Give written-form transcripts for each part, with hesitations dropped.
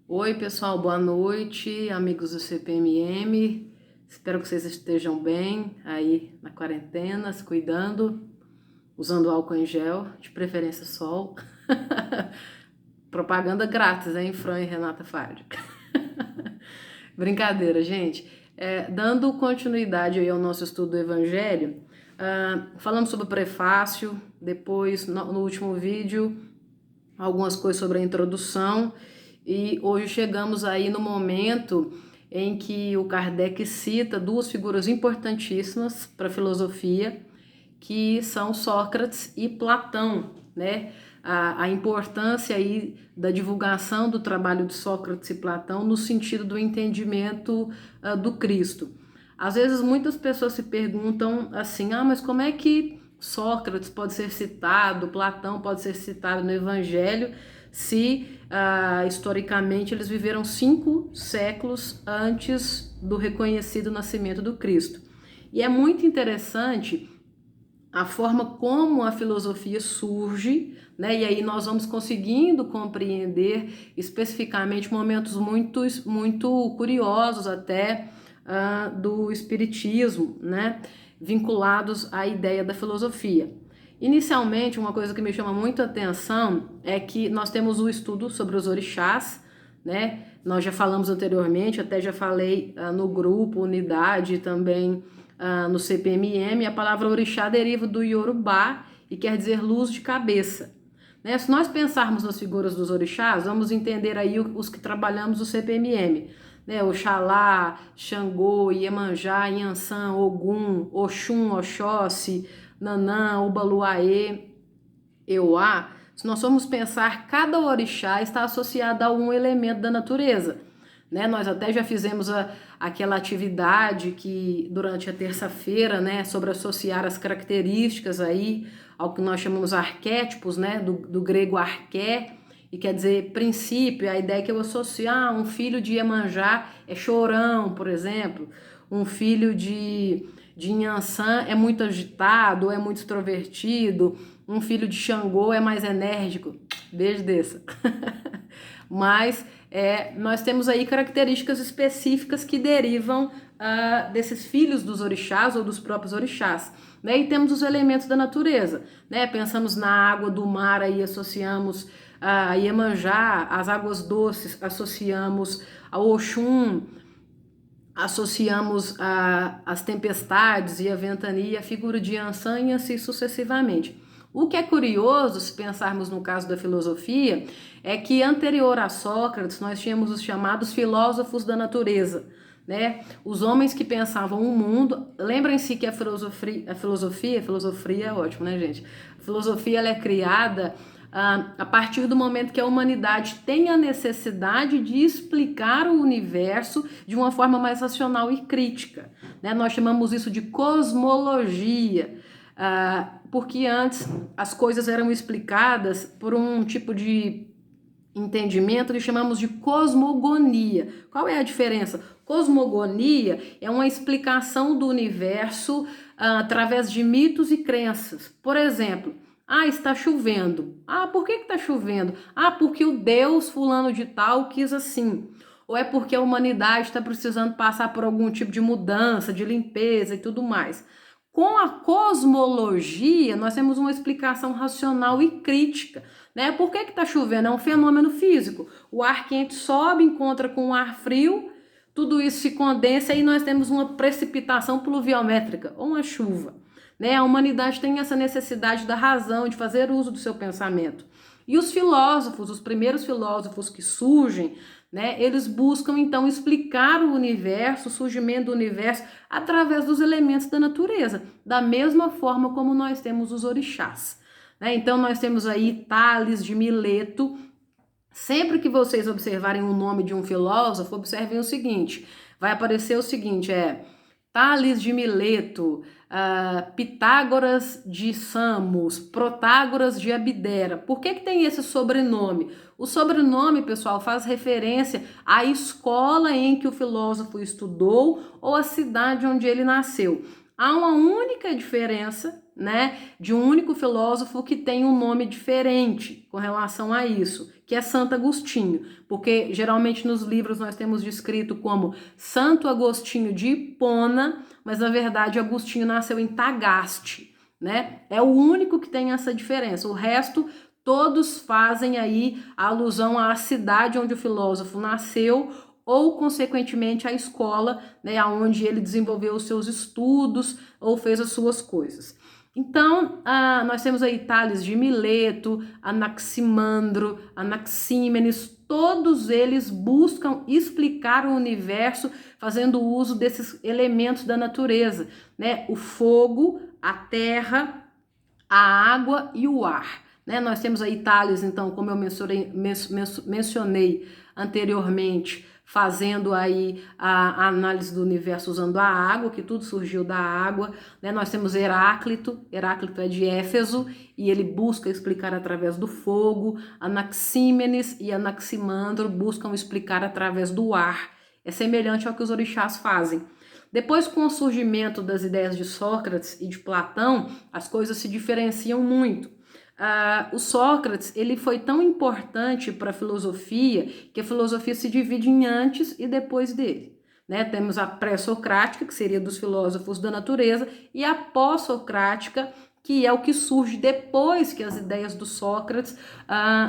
Oi, pessoal, boa noite, amigos do CPMM. Espero que vocês estejam bem aí na quarentena, se cuidando, usando álcool em gel, de preferência sol. Propaganda grátis, hein, Fran e Renata Fard. Brincadeira, gente. Dando continuidade aí ao nosso estudo do Evangelho, falamos sobre o prefácio, depois, no último vídeo, algumas coisas sobre a introdução, e hoje chegamos aí no momento em que o Kardec cita duas figuras importantíssimas para a filosofia, que são Sócrates e Platão, né? A importância aí da divulgação do trabalho de Sócrates e Platão no sentido do entendimento do Cristo. Às vezes muitas pessoas se perguntam assim, mas como é que Sócrates pode ser citado, Platão pode ser citado no Evangelho, se historicamente eles viveram 5 séculos antes do reconhecido nascimento do Cristo. E é muito interessante a forma como a filosofia surge, né? E aí nós vamos conseguindo compreender especificamente momentos muito curiosos até do espiritismo, né? Vinculados à ideia da filosofia. Inicialmente, uma coisa que me chama muito a atenção é que nós temos o estudo sobre os orixás, né? Nós já falamos anteriormente, até já falei no grupo, unidade, também no CPMM, a palavra orixá deriva do Yorubá e quer dizer luz de cabeça. Né? Se nós pensarmos nas figuras dos orixás, vamos entender aí os que trabalhamos no CPMM. Né? Oxalá, Xangô, Iemanjá, Inhansã, Ogum, Oxum, Oxóssi, Nanã, Ubaluaê, Euá. Se nós formos pensar, cada orixá está associado a um elemento da natureza. Né? Nós até já fizemos aquela atividade que durante a terça-feira, né, sobre associar as características aí ao que nós chamamos arquétipos, né, do grego arqué, e quer dizer princípio, a ideia que eu associo, um filho de Iemanjá é chorão, por exemplo, um filho de Inhansã é muito agitado, é muito extrovertido, um filho de Xangô é mais enérgico, beijo dessa. Mas nós temos aí características específicas que derivam desses filhos dos orixás ou dos próprios orixás. Né? E temos os elementos da natureza. Né? Pensamos na água do mar, aí associamos a Iemanjá, as águas doces associamos ao Oxum, associamos as tempestades e a ventania, a figura de Yansan e assim sucessivamente. O que é curioso, se pensarmos no caso da filosofia, é que anterior a Sócrates nós tínhamos os chamados filósofos da natureza, né? Os homens que pensavam o mundo. Lembrem-se que a filosofia é ótimo, né, gente? A filosofia ela é criada a partir do momento que a humanidade tem a necessidade de explicar o universo de uma forma mais racional e crítica. Né? Nós chamamos isso de cosmologia, porque antes as coisas eram explicadas por um tipo de entendimento que chamamos de cosmogonia. Qual é a diferença? Cosmogonia é uma explicação do universo através de mitos e crenças. Por exemplo, está chovendo. Por que está chovendo? Porque o Deus fulano de tal quis assim. Ou é porque a humanidade está precisando passar por algum tipo de mudança, de limpeza e tudo mais. Com a cosmologia, nós temos uma explicação racional e crítica. Né? Por que está chovendo? É um fenômeno físico. O ar quente sobe, encontra com o ar frio, tudo isso se condensa e nós temos uma precipitação pluviométrica, ou uma chuva. Né? A humanidade tem essa necessidade da razão, de fazer uso do seu pensamento. E os filósofos, os primeiros filósofos que surgem, né, eles buscam então explicar o universo, o surgimento do universo, através dos elementos da natureza, da mesma forma como nós temos os orixás. Né? Então nós temos aí Tales de Mileto. Sempre que vocês observarem o nome de um filósofo, observem o seguinte, vai aparecer o seguinte, Tales de Mileto, Pitágoras de Samos, Protágoras de Abdera. Por que tem esse sobrenome? O sobrenome, pessoal, faz referência à escola em que o filósofo estudou ou à cidade onde ele nasceu. Há uma única diferença, né, de um único filósofo que tem um nome diferente com relação a isso, que é Santo Agostinho, porque geralmente nos livros nós temos descrito como Santo Agostinho de Hipona, mas na verdade Agostinho nasceu em Tagaste, né? É o único que tem essa diferença. O resto todos fazem aí alusão à cidade onde o filósofo nasceu ou, consequentemente, à escola, né, onde ele desenvolveu os seus estudos ou fez as suas coisas. Então, nós temos aí Tales de Mileto, Anaximandro, Anaxímenes, todos eles buscam explicar o universo fazendo uso desses elementos da natureza, né? O fogo, a terra, a água e o ar. Né? Nós temos aí Tales, então, como eu mencionei anteriormente, fazendo aí a análise do universo usando a água, que tudo surgiu da água. Né? Nós temos Heráclito é de Éfeso, e ele busca explicar através do fogo. Anaxímenes e Anaximandro buscam explicar através do ar. É semelhante ao que os orixás fazem. Depois, com o surgimento das ideias de Sócrates e de Platão, as coisas se diferenciam muito. O Sócrates ele foi tão importante para a filosofia que a filosofia se divide em antes e depois dele. Né? Temos a pré-socrática, que seria dos filósofos da natureza, e a pós-socrática, que é o que surge depois que as ideias do Sócrates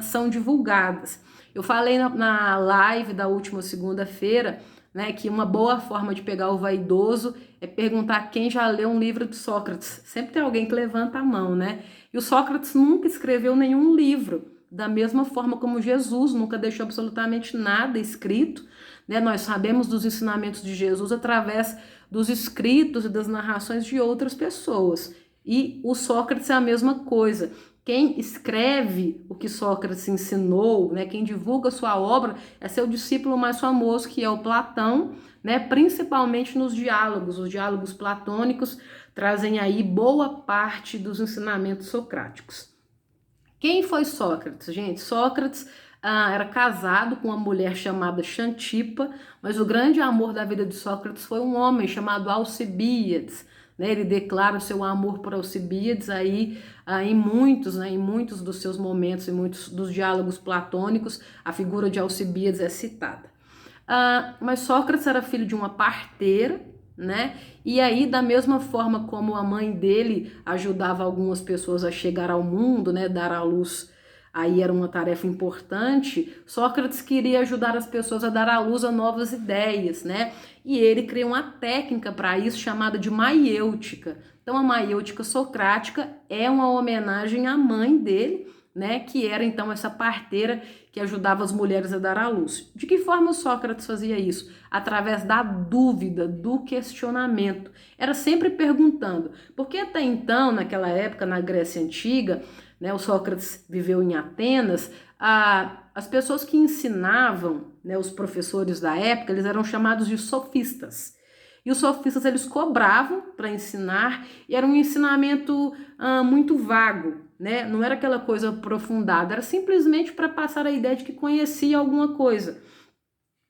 são divulgadas. Eu falei na live da última segunda-feira, né, que uma boa forma de pegar o vaidoso é perguntar quem já leu um livro de Sócrates. Sempre tem alguém que levanta a mão, né? E o Sócrates nunca escreveu nenhum livro, da mesma forma como Jesus nunca deixou absolutamente nada escrito, né? Nós sabemos dos ensinamentos de Jesus através dos escritos e das narrações de outras pessoas. E o Sócrates é a mesma coisa. Quem escreve o que Sócrates ensinou, né, quem divulga sua obra, é seu discípulo mais famoso, que é o Platão, né, principalmente nos diálogos. Os diálogos platônicos trazem aí boa parte dos ensinamentos socráticos. Quem foi Sócrates, gente? Sócrates era casado com uma mulher chamada Xantipa, mas o grande amor da vida de Sócrates foi um homem chamado Alcibíades. Né, ele declara o seu amor por Alcibíades aí em muitos dos seus momentos, em muitos dos diálogos platônicos, a figura de Alcibíades é citada. Mas Sócrates era filho de uma parteira, né? E aí, da mesma forma como a mãe dele ajudava algumas pessoas a chegar ao mundo, né, dar à luz, aí era uma tarefa importante, Sócrates queria ajudar as pessoas a dar à luz a novas ideias, né? E ele criou uma técnica para isso chamada de maiêutica. Então, a maiêutica socrática é uma homenagem à mãe dele, né, que era então essa parteira que ajudava as mulheres a dar à luz. De que forma Sócrates fazia isso? Através da dúvida, do questionamento. Era sempre perguntando, porque até então, naquela época, na Grécia Antiga, né, o Sócrates viveu em Atenas, as pessoas que ensinavam, né, os professores da época, eles eram chamados de sofistas. E os sofistas, eles cobravam para ensinar, e era um ensinamento muito vago, né? Não era aquela coisa aprofundada, era simplesmente para passar a ideia de que conhecia alguma coisa.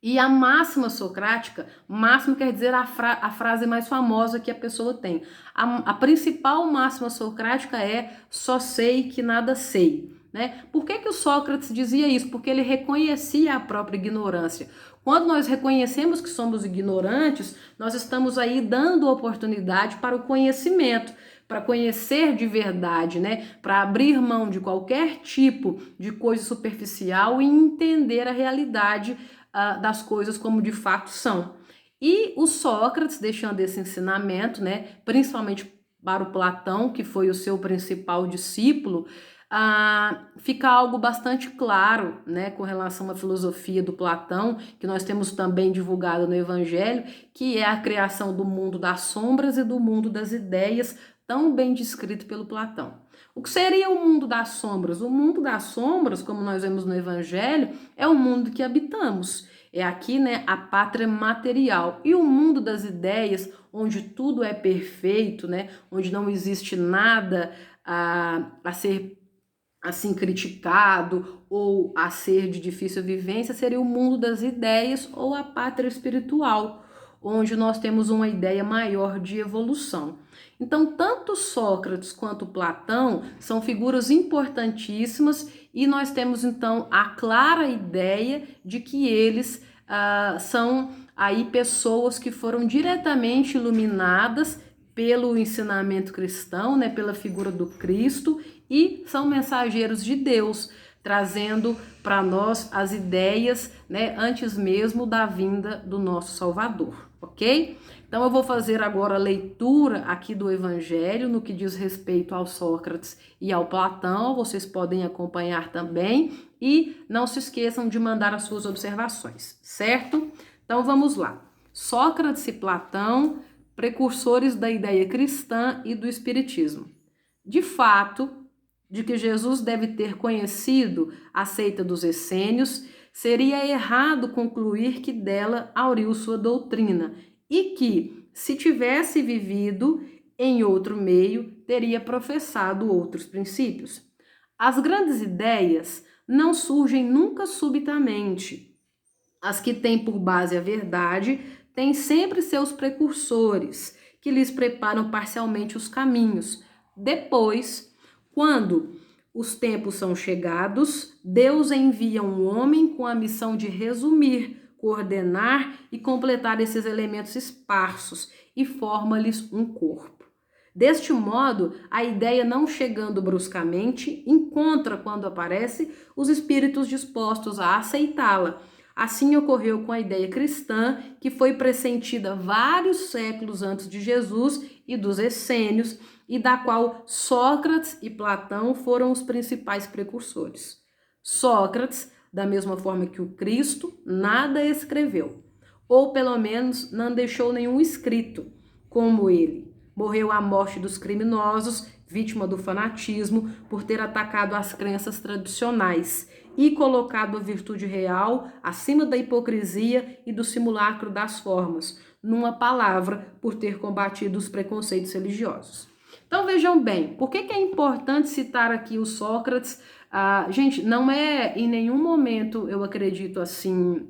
E a máxima socrática, máxima quer dizer a frase mais famosa que a pessoa tem. A principal máxima socrática é só sei que nada sei. Né? Por que o Sócrates dizia isso? Porque ele reconhecia a própria ignorância. Quando nós reconhecemos que somos ignorantes, nós estamos aí dando oportunidade para o conhecimento, para conhecer de verdade, né? Para abrir mão de qualquer tipo de coisa superficial e entender a realidade das coisas como de fato são. E o Sócrates, deixando esse ensinamento, né, principalmente para o Platão, que foi o seu principal discípulo, fica algo bastante claro, né, com relação à filosofia do Platão, que nós temos também divulgado no Evangelho, que é a criação do mundo das sombras e do mundo das ideias, tão bem descrito pelo Platão. O que seria o mundo das sombras? O mundo das sombras, como nós vemos no Evangelho, é o mundo que habitamos. É aqui, né, a pátria material. E o mundo das ideias, onde tudo é perfeito, né, onde não existe nada a ser assim criticado ou a ser de difícil vivência, seria o mundo das ideias ou a pátria espiritual, onde nós temos uma ideia maior de evolução. Então, tanto Sócrates quanto Platão são figuras importantíssimas e nós temos então a clara ideia de que eles são aí pessoas que foram diretamente iluminadas pelo ensinamento cristão, né, pela figura do Cristo, e são mensageiros de Deus, trazendo para nós as ideias, né, antes mesmo da vinda do nosso Salvador, ok? Então eu vou fazer agora a leitura aqui do Evangelho no que diz respeito ao Sócrates e ao Platão, vocês podem acompanhar também e não se esqueçam de mandar as suas observações, certo? Então vamos lá. Sócrates e Platão, precursores da ideia cristã e do espiritismo. De fato, de que Jesus deve ter conhecido a seita dos essênios, seria errado concluir que dela auriu sua doutrina e que, se tivesse vivido em outro meio, teria professado outros princípios. As grandes ideias não surgem nunca subitamente. As que têm por base a verdade têm sempre seus precursores, que lhes preparam parcialmente os caminhos. Depois, quando os tempos são chegados, Deus envia um homem com a missão de resumir, coordenar e completar esses elementos esparsos e forma-lhes um corpo. Deste modo, a ideia, não chegando bruscamente, encontra, quando aparece, os espíritos dispostos a aceitá-la. Assim ocorreu com a ideia cristã, que foi pressentida vários séculos antes de Jesus e dos essênios, e da qual Sócrates e Platão foram os principais precursores. Sócrates, da mesma forma que o Cristo, nada escreveu, ou pelo menos não deixou nenhum escrito, como ele. Morreu à morte dos criminosos, vítima do fanatismo, por ter atacado as crenças tradicionais e colocado a virtude real acima da hipocrisia e do simulacro das formas, numa palavra, por ter combatido os preconceitos religiosos. Então vejam bem, por que é importante citar aqui o Sócrates? Gente, não é em nenhum momento, eu acredito assim,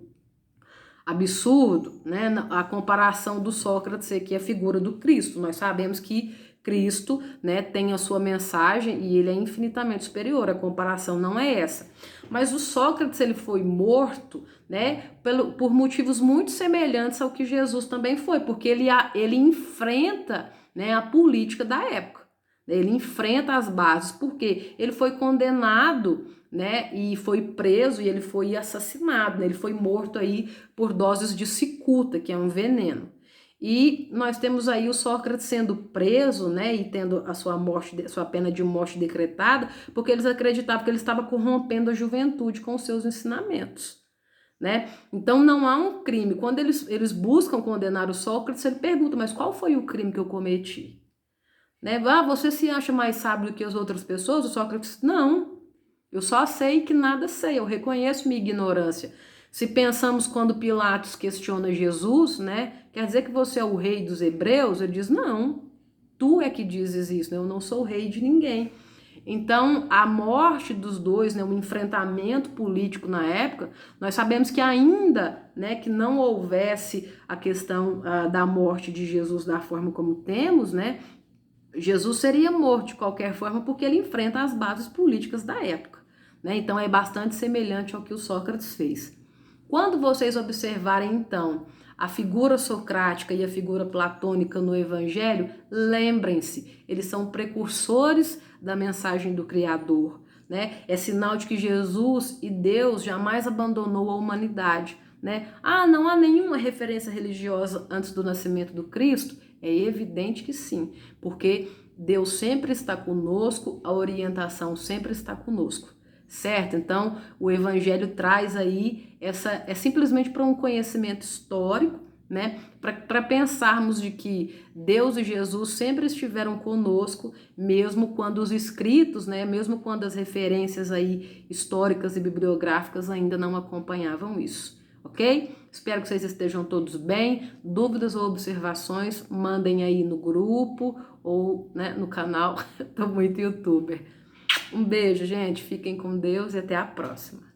absurdo, né, a comparação do Sócrates aqui, a figura do Cristo. Nós sabemos que Cristo, né, tem a sua mensagem e ele é infinitamente superior, a comparação não é essa. Mas o Sócrates, ele foi morto, né, por motivos muito semelhantes ao que Jesus também foi, porque ele enfrenta, né, a política da época. Ele enfrenta as bases, porque ele foi condenado, né, e foi preso e ele foi assassinado, né, ele foi morto aí por doses de cicuta, que é um veneno. E nós temos aí o Sócrates sendo preso, né, e tendo a sua pena de morte decretada, porque eles acreditavam que ele estava corrompendo a juventude com os seus ensinamentos, né? Então não há um crime. Quando eles buscam condenar o Sócrates, ele pergunta, mas qual foi o crime que eu cometi? Né? Você se acha mais sábio do que as outras pessoas? O Sócrates, não. Eu só sei que nada sei, eu reconheço minha ignorância. Se pensamos quando Pilatos questiona Jesus, né? Quer dizer que você é o rei dos hebreus? Ele diz, não, tu é que dizes isso, né? Eu não sou rei de ninguém. Então, a morte dos dois, né, um enfrentamento político na época, nós sabemos que ainda, né, que não houvesse a questão da morte de Jesus da forma como temos, né? Jesus seria morto de qualquer forma porque ele enfrenta as bases políticas da época, né? Então é bastante semelhante ao que o Sócrates fez. Quando vocês observarem, então, a figura socrática e a figura platônica no Evangelho, lembrem-se, eles são precursores da mensagem do Criador, né? É sinal de que Jesus e Deus jamais abandonou a humanidade, né? Não há nenhuma referência religiosa antes do nascimento do Cristo? É evidente que sim, porque Deus sempre está conosco, a orientação sempre está conosco, certo? Então, o Evangelho traz aí é simplesmente para um conhecimento histórico, né? Para pensarmos de que Deus e Jesus sempre estiveram conosco, mesmo quando os escritos, né? Mesmo quando as referências aí históricas e bibliográficas ainda não acompanhavam isso. Ok? Espero que vocês estejam todos bem. Dúvidas ou observações, mandem aí no grupo ou, né, no canal. Tô muito youtuber. Um beijo, gente. Fiquem com Deus e até a próxima.